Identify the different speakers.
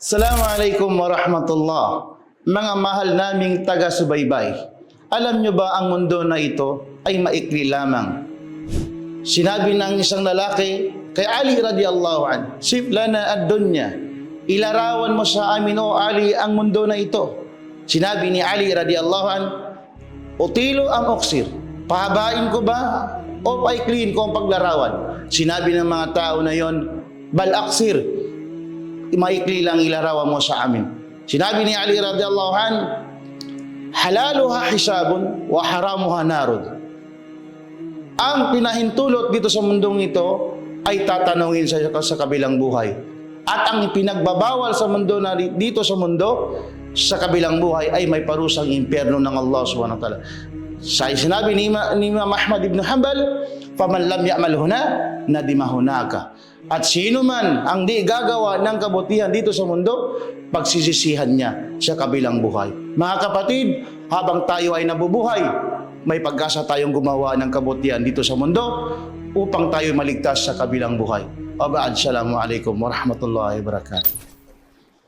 Speaker 1: Assalamualaikum warahmatullah. Mga mahal naming taga-subaybay, alam nyo ba ang mundo na ito ay maikli lamang? Sinabi ng isang lalaki kay Ali radiyallahu an, "Sif lana ad-dunya." Ilarawan mo sa amin, o Ali, ang mundo na ito. Sinabi ni Ali radiyallahu an, "Utilo am uksir?" Pahabain ko ba o paikliin ko ang paglarawan? Sinabi ng mga tao na yon, "Bal aksir." Maikli lang ilarawan mo sa amin. Sinabi ni Ali radiyallahu an, "Halaluha hisabun wa haramuha narud." Ang pinahintulot dito sa mundong ito ay tatanungin sa kabilang buhay. At ang ipinagbabawal sa mundo na dito sa mundo, sa kabilang buhay, ay may parusang impyerno ng Allah subhanahu wa ta'ala. Sinabi ni Imam Ahmad ibn Hanbal, "Faman lam ya'mal huna, nadima hunaka." At sino man ang di gagawa ng kabutihan dito sa mundo, pagsisisihan niya sa kabilang buhay. Mga kapatid, habang tayo ay nabubuhay, may pag-asa tayong gumawa ng kabutihan dito sa mundo upang tayo maligtas sa kabilang buhay. Assalamualaikum warahmatullahi wabarakatuh.